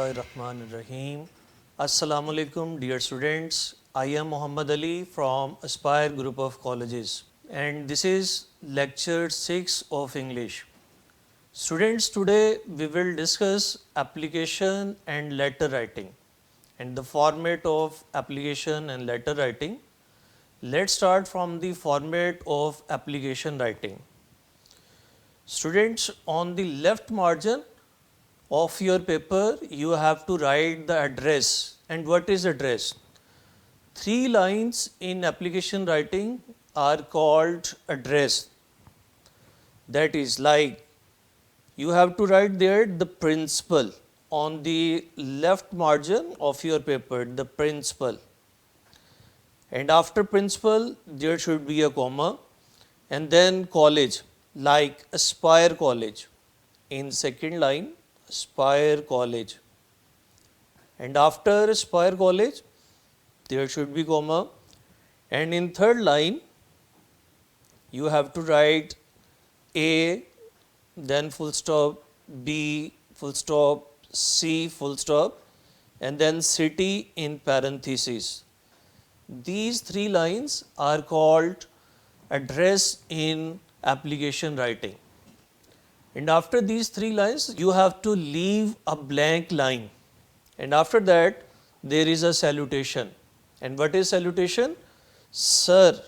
Bismillahirrahmanirrahim. Assalamu alaikum, dear students. I am Muhammad Ali from Aspire Group of Colleges, and this is lecture 6 of English. Students, today we will discuss application and letter writing and the format of application and letter writing. Let's start from the format of application writing. Students, on the left margin of your paper, you have to write the address. And what is address? 3 lines in application writing are called address. That is like you have to write there the principal on the left margin of your paper, the principal. And after principal, there should be a comma, and then college, like Aspire College. In second line, Aspire College. And after Aspire College, there should be comma. And in third line, you have to write A, then full stop, B, full stop, C, full stop, and then city in parentheses. These 3 lines are called address in application writing. And after these 3 lines, you have to leave a blank line. And after that, there is a salutation. And what is salutation? Sir,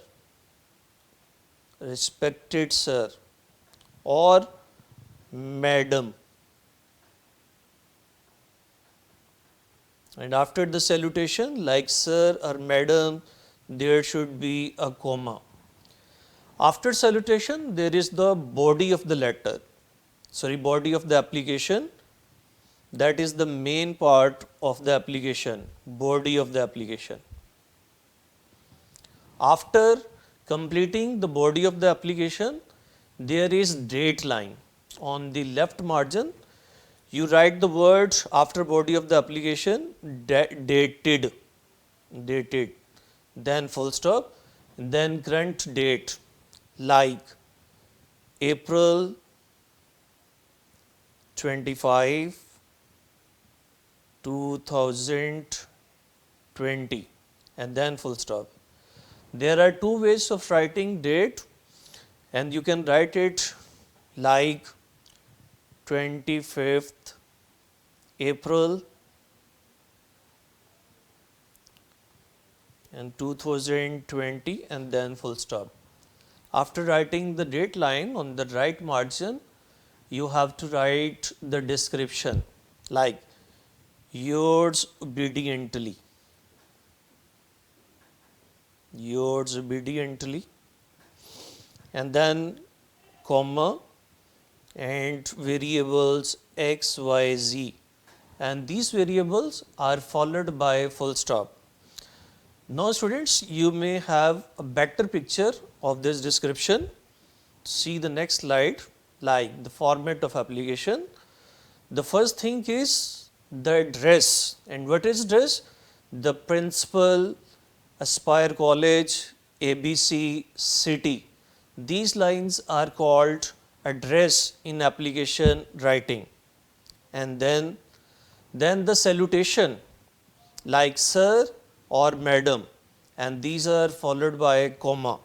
respected sir, or madam. And after the salutation, like sir or madam, there should be a comma. After salutation, there is the body of the letter. Body of the application. That is the main part of the application, body of the application. After completing the body of the application, there is date line. On the left margin, you write the word after body of the application, dated, then full stop, then current date, like April 25, 2020, and then full stop. There are 2 ways of writing date, and you can write it like 25th April and 2020, and then full stop. After writing the date line on the right margin, you have to write the description like yours obediently, and then comma and variables x, y, z, and these variables are followed by full stop. Now students, you may have a better picture of this description. See the next slide, like the format of application. The first thing is the address. And what is address? The principal, Aspire College, ABC, city. These lines are called address in application writing. And then the salutation, like sir or madam, and these are followed by a comma.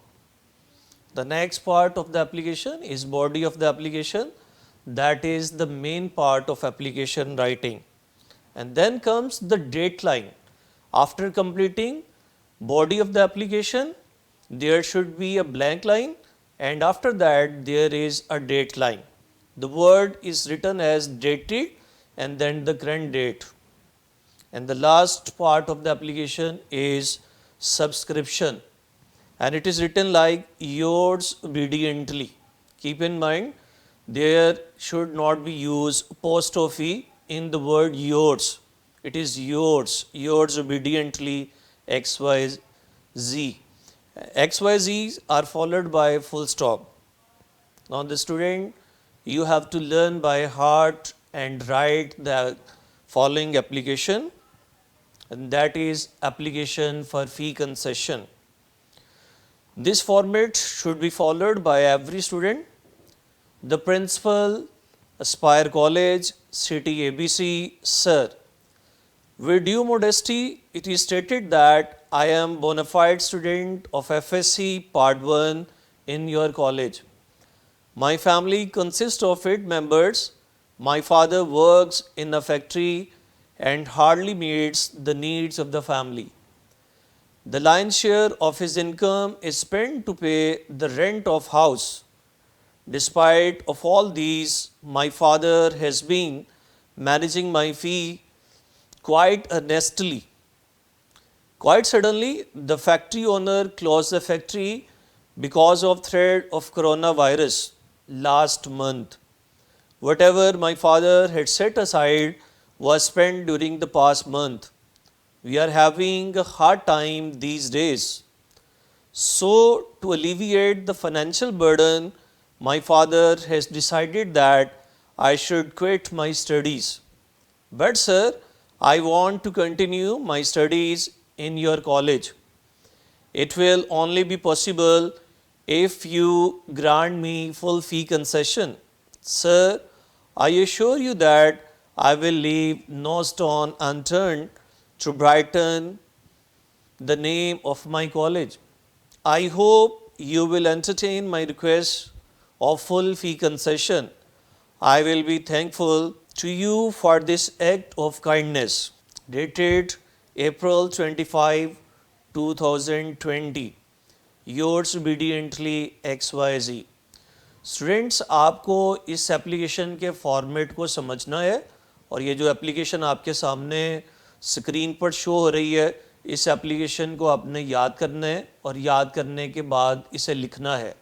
The next part of the application is body of the application. That is the main part of application writing. And then comes the date line. After completing body of the application, there should be a blank line, and after that there is a date line. The word is written as dated and then the current date. And the last part of the application is subscription, and it is written like yours obediently. Keep in mind, there should not be used apostrophe in the word yours. It is yours obediently, x, y, z. X, y, z are followed by full stop. Now the student, you have to learn by heart and write the following application, and that is application for fee concession. This format should be followed by every student. The principal, Aspire College, City ABC, Sir. With due modesty, it is stated that I am bona fide student of FSC Part 1 in your college. My family consists of 8 members. My father works in a factory and hardly meets the needs of the family. The lion's share of his income is spent to pay the rent of house. Despite of all these, my father has been managing my fee quite earnestly. Quite suddenly, the factory owner closed the factory because of threat of coronavirus last month. Whatever my father had set aside was spent during the past month. We are having a hard time these days. So, to alleviate the financial burden, my father has decided that I should quit my studies. But, sir, I want to continue my studies in your college. It will only be possible if you grant me full fee concession. Sir, I assure you that I will leave no stone unturned to brighten the name of my college. I hope you will entertain my request of full fee concession. I will be thankful to you for this act of kindness. Dated April 25, 2020. Yours obediently XYZ. Students, आपको इस application के format को समझना है और ये जो application आपके सामने स्क्रीन पर शो हो रही है, इस एप्लीकेशन को आपने याद करना है और याद करने के बाद इसे लिखना है.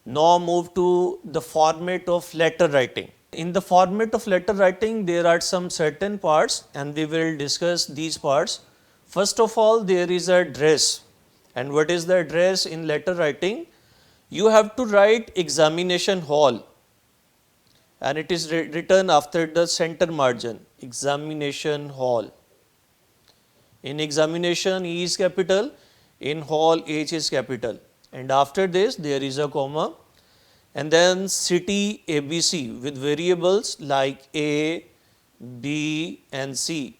Now move to the format of letter writing. In the format of letter writing, there are some certain parts and we will discuss these parts. First of all, there is a address. And what is the address in letter writing? You have to write examination hall and it is written after the center margin, examination hall. In examination, E is capital, in hall, H is capital. And after this, there is a comma. And then city ABC with variables like A, B and C.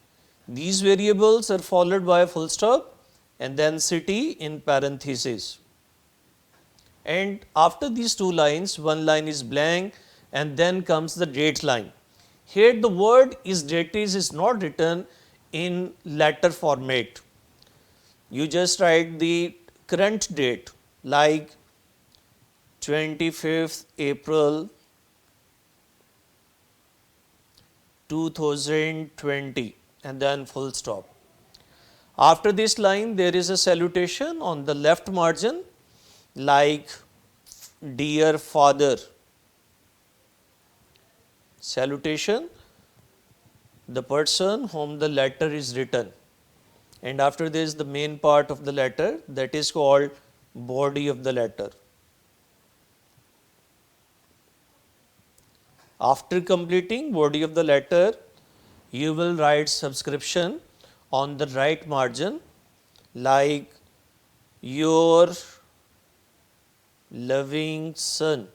These variables are followed by a full stop and then city in parenthesis. And after these two lines, one line is blank and then comes the date line. Here the word is date is not written in letter format. You just write the current date like 25th April 2020 and then full stop. After this line, there is a salutation on the left margin like dear father. Salutation, the person whom the letter is written. And after this, the main part of the letter, that is called body of the letter. After completing body of the letter, you will write subscription on the right margin like your loving son,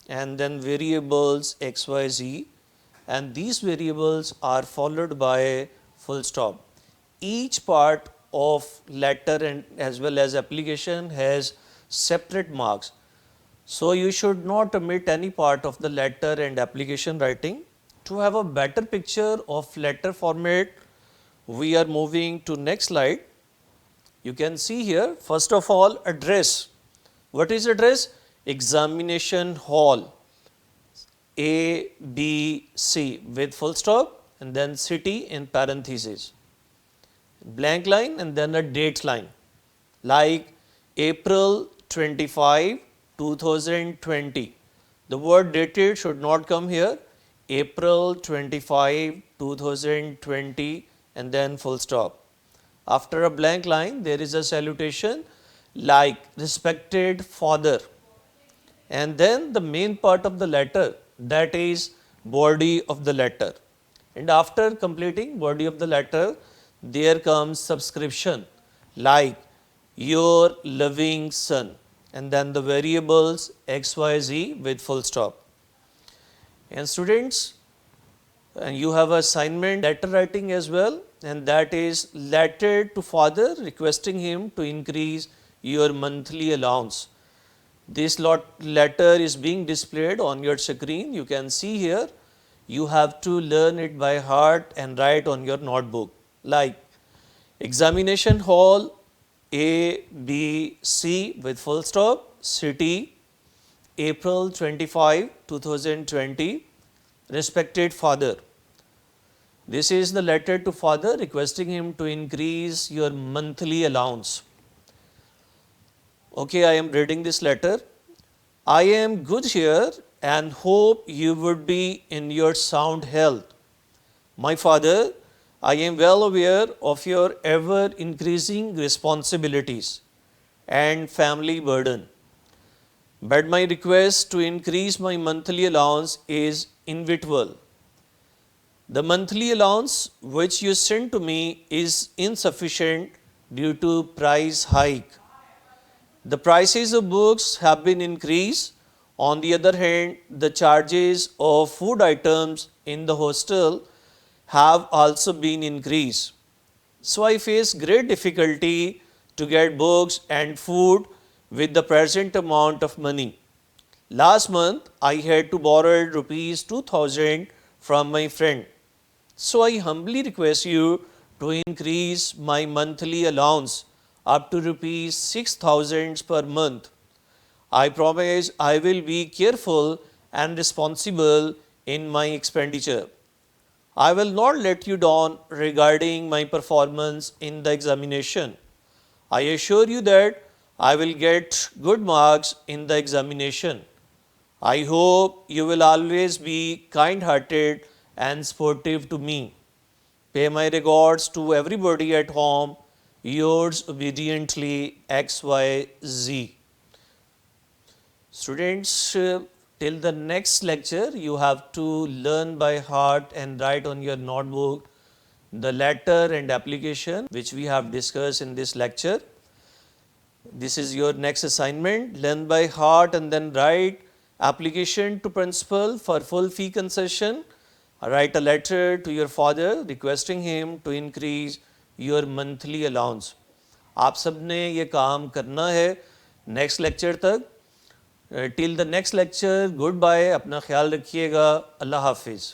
and then variables XYZ, and these variables are followed by full stop. Each part of letter and as well as application has separate marks. So you should not omit any part of the letter and application writing. To have a better picture of letter format, we are moving to next slide. You can see here, first of all, address. What is address? Examination hall, A, B, C with full stop and then city in parentheses. Blank line and then a date line like April 25, 2020. The word dated should not come here. April 25, 2020 and then full stop. After a blank line, there is a salutation like respected father. And then the main part of the letter, that is body of the letter. And after completing body of the letter, there comes subscription like your loving son and then the variables XYZ with full stop. And students, And you have assignment letter writing as well, and that is letter to father requesting him to increase your monthly allowance. This letter is being displayed on your screen. You can see here. You have to learn it by heart and write on your notebook. Like examination hall A, B, C with full stop, city, April 25, 2020, respected father. This is the letter to father requesting him to increase your monthly allowance. Okay, I am reading this letter. I am good here and hope you would be in your sound health. My father, I am well aware of your ever increasing responsibilities and family burden. But my request to increase my monthly allowance is inevitable. The monthly allowance which you sent to me is insufficient due to price hike. The prices of books have been increased. On the other hand, the charges of food items in the hostel have also been increased. So I face great difficulty to get books and food with the present amount of money. Last month, I had to borrow rupees 2000 from my friend. So I humbly request you to increase my monthly allowance up to rupees 6000 per month. I promise I will be careful and responsible in my expenditure. I will not let you down regarding my performance in the examination. I assure you that I will get good marks in the examination. I hope you will always be kind-hearted and sportive to me. Pay my regards to everybody at home. Yours obediently, XYZ. Students, till the next lecture, you have to learn by heart and write on your notebook the letter and application which we have discussed in this lecture. This is your next assignment. Learn by heart and then write application to principal for full fee concession. Write a letter to your father requesting him to increase your monthly allowance. आप सब ने ये काम करना है next lecture तक. Till the next lecture, goodbye, अपना ख्याल रखिएगा, अल्लाह हाफिज़.